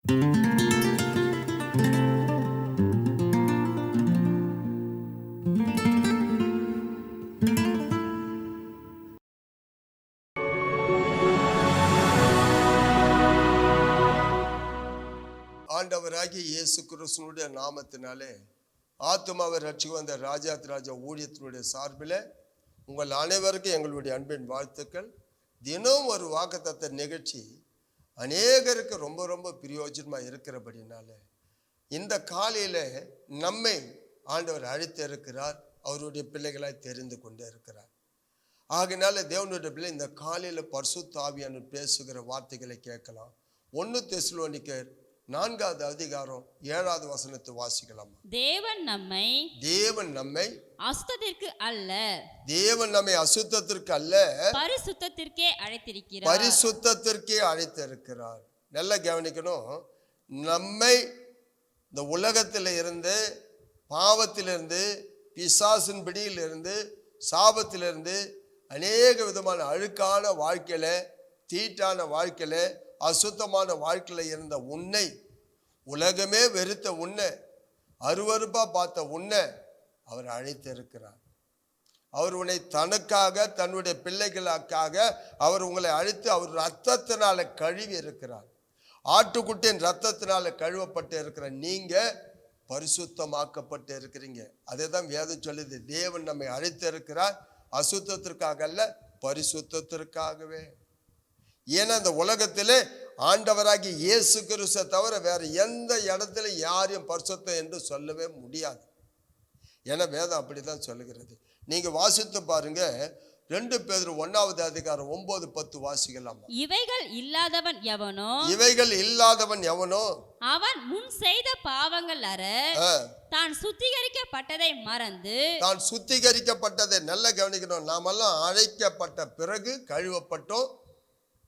ஆண்டவராகிய இயேசு கிறிஸ்துவினுடைய நாமத்தினாலே ஆத்துமாவை ரட்சிக்க வந்த ராஜாதி ராஜா ஊழியத்தினுடைய சார்பில் உங்கள் அனைவருக்கும் எங்களுடைய அன்பின் வாழ்த்துக்கள். தினம் ஒரு வாக்குத்தத்த நிகழ்ச்சி அநேகருக்கு ரொம்ப ரொம்ப பிரயோஜனமாக இருக்கிறபடினால இந்த காலையில் நம்மை ஆண்டவர் அழைத்து இருக்கிறார், அவருடைய பிள்ளைகளாய் தெரிந்து கொண்டே இருக்கிறார். ஆகினால தேவனுடைய பிள்ளை இந்த காலையில் பரிசுத்த ஆவியான பேசுகிற வார்த்தைகளை கேட்கலாம். 1 தெசலோனிக்கர் 4வது அதிகாரம் 7வது வசனத்தை வாசிக்கலாம். தேவன் நம்மை அசுத்தத்திற்கு அல்ல, தேவன் நம்மை அசுத்தத்திற்கு அல்ல, பரிசுத்தத்திற்கே அழைத்திருக்கிறார். பரிசுத்தத்திற்கே அழைத்திருக்கிறார். நல்லா கவனிக்கணும். நம்மை இந்த உலகத்தில் இருந்து, பாவத்திலிருந்து, பிசாசின் பிடியிலிருந்து, சாபத்திலிருந்து, அநேக விதமான அழுக்கான வாழ்க்கையில, தீட்டான வாழ்க்கையில, அசுத்தமான வாழ்க்கையில் இருந்த உன்னை, உலகமே வெறுத்த உன்னை, அருவருப்பா பார்த்த உன்னை அவர் அழைத்து இருக்கிறார். அவர் உன்னை தனக்காக, தன்னுடைய பிள்ளைகளுக்காக அவர் உங்களை அழைத்து அவர் ரத்தத்தினால கழுவி இருக்கிறார். ஆட்டுக்குட்டியின் ரத்தத்தினால கழுவப்பட்டு இருக்கிற நீங்க பரிசுத்தமாக்கப்பட்டு இருக்கிறீங்க. அதே தான் வேதம் சொல்லுது. தேவன் நம்மை அழைத்து இருக்கிறார், அசுத்தத்திற்காக அல்ல, பரிசுத்தத்திற்காகவே. ஏன்னா இந்த உலகத்திலே ஆண்டவராகி இயேசு கிறிஸ்துவை தவிர வேற எந்த இடத்துல யாரையும் பரிசுத்தம் என்று சொல்லவே முடியாது. ஏன்னா வேதம் அப்படிதான் சொல்லுகிறது. நீங்க வாசித்து பாருங்க. 2 பேதுரு 1வது அதிகாரம் 9, 10 வாசிக்கலாம். இவைகள் இல்லாதவன் எவனோ அவன் முன் செய்த பாவங்கள் அற தான் சுத்திகரிக்கப்பட்டதை மறந்து, தான் சுத்திகரிக்கப்பட்டதை நல்லா கவனிக்கணும். நாமெல்லாம் அழைக்கப்பட்ட பிறகு கழுவப்பட்டோம்,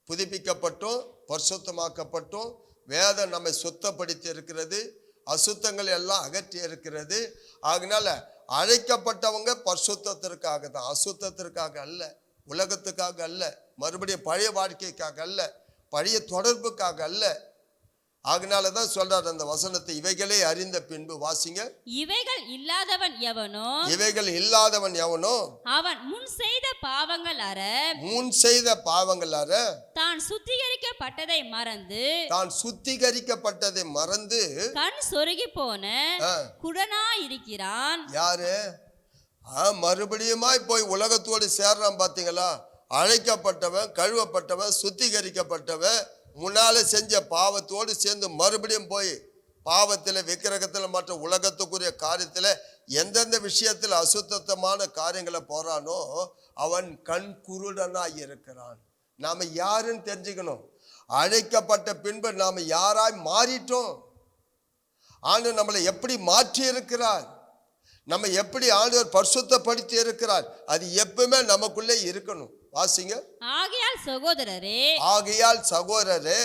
புதுப்பிக்கப்பட்டோம், பரிசுத்தமாக்கப்பட்டோம். வேதம் நம்மை சுத்தப்படுத்தி இருக்கிறது, அசுத்தங்கள் எல்லாம் அகற்றி இருக்கிறது. ஆகினால அழைக்கப்பட்டவங்க பரிசுத்தத்திற்காக தான், அசுத்தத்திற்காக அல்ல, உலகத்துக்காக அல்ல, மறுபடியும் பழைய வாழ்க்கைக்காக அல்ல, பழைய தொடர்புக்காக அல்ல. ஆகினால தான் சொல்றார் அந்த வசனத்தை. இவைகளே அறிந்த பின்பு வாசிங்க. இவைகள் இல்லாதவன் எவனோ அவன் முன் செய்த பாவங்கள் அற தான் சுத்திகரிக்கப்பட்டதை மறந்து கண் சொருகி போன குடனா இருக்கிறான். யாரு? மறுபடியுமாய் போய் உலகத்தோடு சேர்றான். பாத்தீங்களா? அழைக்கப்பட்டவன், கழுவப்பட்டவன், சுத்திகரிக்கப்பட்டவன், முன்னால செஞ்ச பாவத்தோடு சேர்ந்து மறுபடியும் போய் பாவத்தில், விக்கிரகத்தில், மற்ற உலகத்துக்குரிய காரியத்தில் எந்தெந்த விஷயத்தில் அசுத்தமான காரியங்களை போறானோ அவன் கண் குருடனாய் இருக்கிறான். நாம யாருன்னு தெரிஞ்சுக்கணும். அழைக்கப்பட்ட பின்பு நாம யாராய் மாறிட்டோம், ஆண்டவர் நம்மளை எப்படி மாற்றி இருக்கிறார், நம்ம எப்படி ஆண்டவர் பரிசுத்தப்படுத்தி இருக்கிறார், அது எப்பவுமே நமக்குள்ளே இருக்கணும். வாசிங்க. ஆகையால் சகோதரரே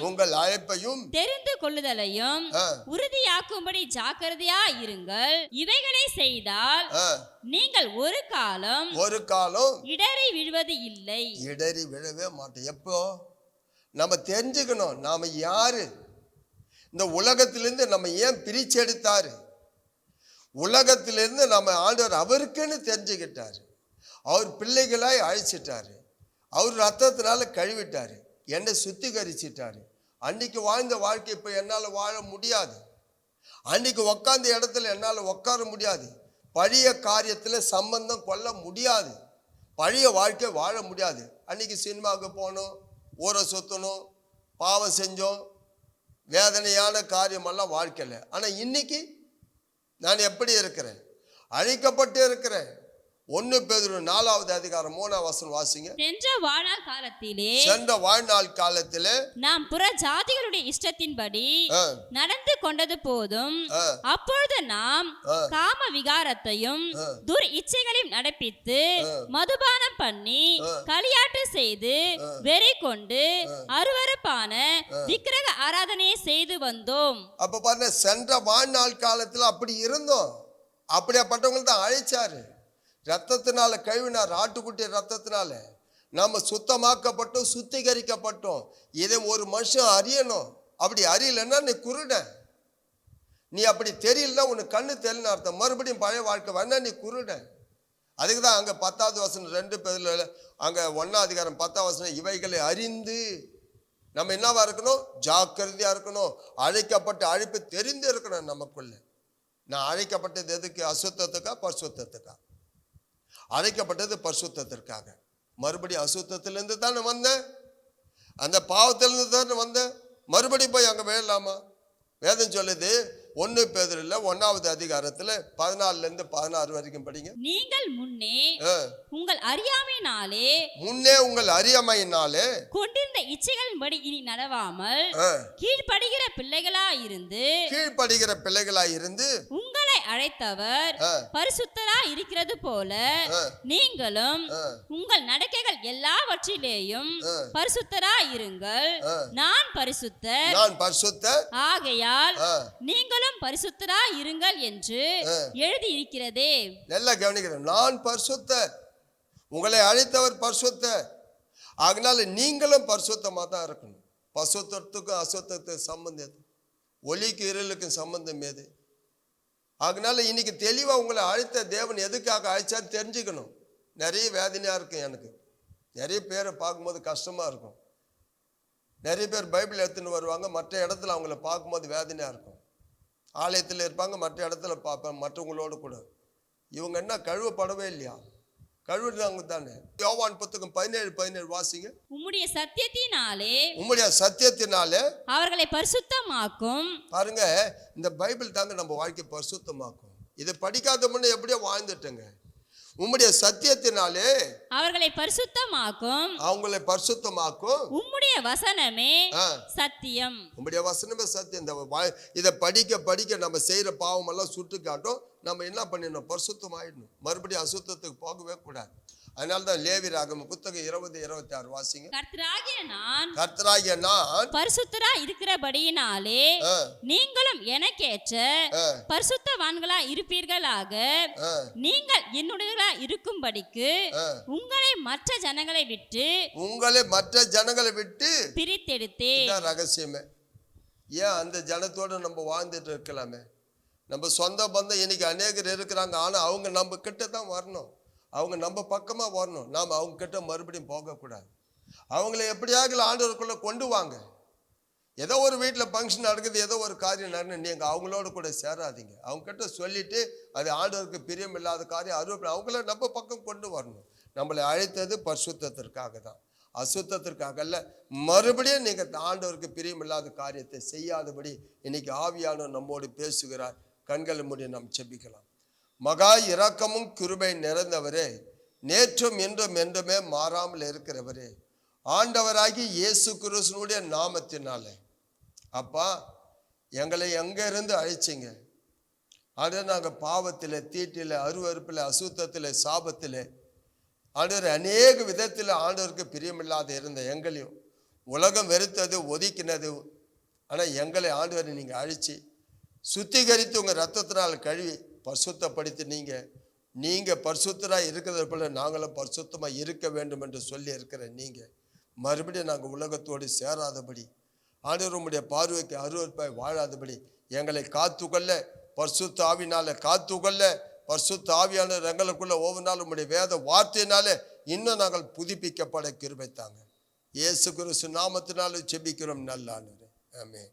உங்கள் அழைப்பையும் தெரிந்து கொள்ளுதலையும் உறுதியாக்கும்படி ஜாக்கிரதையா இருங்கள். இவைகளை செய்தால் நீங்கள் ஒரு காலம் இடறி விழுவது இல்லை. இடறி விழவே மாட்டோம். எப்போ நம்ம தெரிஞ்சுக்கணும் நாம யாரு, இந்த உலகத்திலிருந்து நம்ம ஏன் பிரிச்சு எடுத்தாரு, உலகத்திலிருந்து நம்ம ஆண்டவர் அவருக்குன்னு தெரிஞ்சுக்கிட்டாரு, அவர் பிள்ளைகளாய் அழைச்சிட்டாரு, அவர் ரத்தத்தினால கழுவிட்டாரு, என்னை சுத்திகரிச்சிட்டாரு. அன்னைக்கு வாழ்ந்த வாழ்க்கை இப்போ என்னால் வாழ முடியாது, அன்னைக்கு உக்காந்த இடத்துல என்னால் உட்கார முடியாது, பழைய காரியத்தில் சம்பந்தம் கொள்ள முடியாது, பழைய வாழ்க்கை வாழ முடியாது. அன்னைக்கு சினிமாவுக்கு போனோம், ஊரை சுற்றணும், பாவம் செஞ்சோம், வேதனையான காரியமெல்லாம் வாழ்க்கையில். ஆனால் இன்னைக்கு நான் எப்படி இருக்கிறேன்? அழைக்கப்பட்டு இருக்கிறேன். 1 பேதுரு 4வது அதிகாரம் 3வது வசனம் வாசிங்க. சென்ற வாழ்நாள் காலத்திலே நாம் புற ஜாதிகளுடைய இஷ்டத்தின்படி நடந்து கொண்டது போதும், அப்பொழுது நாம் காம விகாரத்தையும் துர் இச்சைகளையும் நடப்பித்து மதுபானம் பண்ணி களியாட்டு செய்து வெறி கொண்டு அருவருப்பான விக்கிரக ஆராதனையை செய்து வந்தோம். அப்ப பாருங்க, சென்ற வாழ்நாள் காலத்துல அப்படி இருந்தோம். அப்படியாப்பட்டவங்க தான் அழைச்சாரு, ரத்தத்தினால கழுவினார். ஆட்டுக்குட்டி ரத்தத்தினால நாம சுத்தமாக்கப்பட்டோம், சுத்திகரிக்கப்பட்டோம். இதை ஒரு மனுஷன் அறியணும். அப்படி அறியலைன்னா நீ குருட. நீ அப்படி தெரியலன்னா உனக்கு கண்ணு தெரியலன்னு அர்த்தம். மறுபடியும் பழைய வாழ்க்கை வேணா நீ குருட. அதுக்கு தான் அங்கே 10வது வசனம் 2 பேரில் அங்கே 1ஆம் அதிகாரம் 10ஆம் வசனம், இவைகளை அறிந்து நம்ம என்னவா இருக்கணும்? ஜாக்கிரதையா இருக்கணும். அழைக்கப்பட்ட அழைப்பு தெரிந்து இருக்கணும் நமக்குள்ள. நான் அழைக்கப்பட்டது எதுக்கு? அசுத்தத்துக்கா பரிசுத்தத்துக்கா? அழைக்கப்பட்டது பரிசுத்தத்திற்காக. மறுபடியும் அசுத்தத்திலிருந்து தானே வந்தேன், அந்த பாவத்திலிருந்து தானே வந்தேன். மறுபடியும் போய் அங்கே விழலாமா? வேதம் சொல்லுது 1 பேதுருல 1வது அதிகாரத்துல 14 16 வரைக்கும் படிங்க. நீங்கள் முன்னே உங்கள் அறியாமையினாலே கொண்டிருந்த இச்சைகளின்படி இனி நடவாமல் கீழ்ப்படுகிற பிள்ளைகளாய் இருந்து உங்களை அழைத்தவர் பரிசுத்தராய் இருக்கிறது போல நீங்களும் உங்கள் நடக்கைகள் எல்லாவற்றிலேயும் பரிசுத்தராய் இருங்கள். நான் பரிசுத்தர் ஆகையால் நீங்களும் பரிசுத்தராய் இருங்கள் என்று எழுதி இருக்கிறதே. நல்லா கவனிக்கிறேன். நான் பரிசுத்தர், உங்களை அழைத்தவர் பரிசுத்தர், அதனால நீங்களும் பரிசுத்தமா தான் இருக்கணும். பரிசுத்தத்துக்கும் அசுத்தத்துக்கும் சம்பந்தம் எது? ஒளிக்கு இருளுக்கும் சம்பந்தம் எது? அதனால இன்னைக்கு தெளிவா உங்களை அழைத்த தேவன் எதுக்காக அழைச்சாரு தெரிஞ்சுக்கணும். நிறைய வேதனையா இருக்கும். எனக்கு நிறைய பேரை பார்க்கும்போது கஷ்டமா இருக்கும். நிறைய பேர் பைபிள் எடுத்துன்னு வருவாங்க, மற்ற இடத்துல அவங்கள பார்க்கும்போது வேதனையா இருக்கும். ஆலயத்தில் இருப்பாங்க, மற்ற இடத்துல பார்ப்பேன் மற்றவங்களோடு கூட. இவங்க என்ன கழுவப்படவே இல்லையா? கழுவுறாங்க தானே. யோவான் புத்தகம் 17:17 வாசிங்க. உம்முடைய சத்தியத்தினாலே அவர்களை பரிசுத்தமாக்கும். பாருங்க, இந்த பைபிள் தாங்க நம்ம வாழ்க்கை பரிசுத்தமாக்கும். இதை படிக்காத முன்னே எப்படியோ வாழ்ந்துட்டேங்க. உம்முடைய சத்தியத்தினாலே அவர்களை பரிசுத்தமாக்கும். உம்முடைய வசனமே சத்தியம். உம்முடைய வசனமே சத்தியம். இதை படிக்க நம்ம செய்யற பாவம் எல்லாம் சுட்டு காட்டும். நம்ம என்ன பண்ணிடணும்? பரிசுத்தம் ஆயிடணும். மறுபடியும் அசுத்தத்துக்கு போகவே கூடாது. அதனால்தான் லேவியராகமம் புத்தகம் 20:26 வாசிங்க. கர்த்தராகிய நான் பரிசுத்தராய் இருக்கிறபடியினாலே நீங்களும் எனக்கேற்ற பரிசுத்தவான்களாய் இருப்பீர்களாக. நீங்கள் என்னுடையவர்களாய் இருக்கும்படிக்கு உங்களை மற்ற ஜனங்களை விட்டு பிரித்தெடுத்தேன். ரகசியமே. ஏன் அந்த ஜனத்தோட நம்ம வாழ்ந்துட்டு இருக்கலாமே? நம்ம சொந்த பந்தம் இன்னைக்கு அநேகர் இருக்கிறாங்க. ஆனா அவங்க நம்ம கிட்ட தான் வரணும். அவங்க நம்ம பக்கமா வரணும். நாம் அவங்க கிட்ட மறுபடியும் போகக்கூடாது. அவங்கள எப்படியாவது ஆண்டவருக்குள்ள கொண்டு வாங்க. ஏதோ ஒரு வீட்டில் ஃபங்க்ஷன் நடக்குது, ஏதோ ஒரு காரியம் நடக்குது, நீங்கள் அவங்களோட கூட சேராதீங்க. அவங்க கிட்ட சொல்லிட்டு அது ஆண்டவருக்கு பிரியம் இல்லாத காரியம் அவங்கள நம்ம பக்கம் கொண்டு வரணும். நம்மளை அழைத்தது பரிசுத்தத்திற்காக தான், அசுத்தத்திற்காக அல்ல. மறுபடியும் நீங்கள் ஆண்டவருக்கு பிரியம் இல்லாத காரியத்தை செய்யாதபடி இன்னைக்கு ஆவியானவர் நம்மோடு பேசுகிறார். கண்களை மூடி நாம் செபிக்கலாம். மகா இரக்கமும் கிருபை நிறைந்தவரே, நேற்றும் இன்றும் என்றுமே மாறாமல் இருக்கிறவரே, ஆண்டவராகி இயேசு கிறிஸ்துவினுடைய நாமத்தினாலே அப்பா எங்களை எங்க இருந்து அழைச்சிங்க. ஆண்டு நாங்கள் பாவத்தில், தீட்டில், அருவறுப்பில், அசுத்தத்தில், சாபத்தில், ஆண்டவர் அநேக விதத்தில் ஆண்டவருக்கு பிரியமில்லாத இருந்த எங்களையும் உலகம் வெறுத்தது, ஒதுக்கினது. ஆனால் எங்களை ஆண்டவரை நீங்கள் அழிச்சு சுத்திகரித்து உங்கள் ரத்தத்தினால் கழுவி பரிசுத்தப்படுத்தி நீங்கள் பரிசுத்தராக இருக்கிறது போல நாங்களும் பரிசுத்தமாக இருக்க வேண்டும் என்று சொல்லி இருக்கிற நீங்கள் மறுபடியும் நாங்கள் உலகத்தோடு சேராதபடி, ஆண்டவர் உம்முடைய பார்வைக்கு அருவருப்பாய் வாழாதபடி எங்களை காத்துக்கொள்ள, பரிசுத்த ஆவினால காத்துக்கொள்ள, பரிசுத்த ஆவியானவர் எங்களுக்குள்ள ஒவ்வொரு நாள் உம்முடைய வேத வார்த்தையினாலே இன்னும் நாங்கள் புதுப்பிக்கப்பட கிருபை தாங்க. இயேசு கிறிஸ்து நாமத்தினாலும் செபிக்கிறோம் நல்ல ஆண்டவரே. ஆமென்.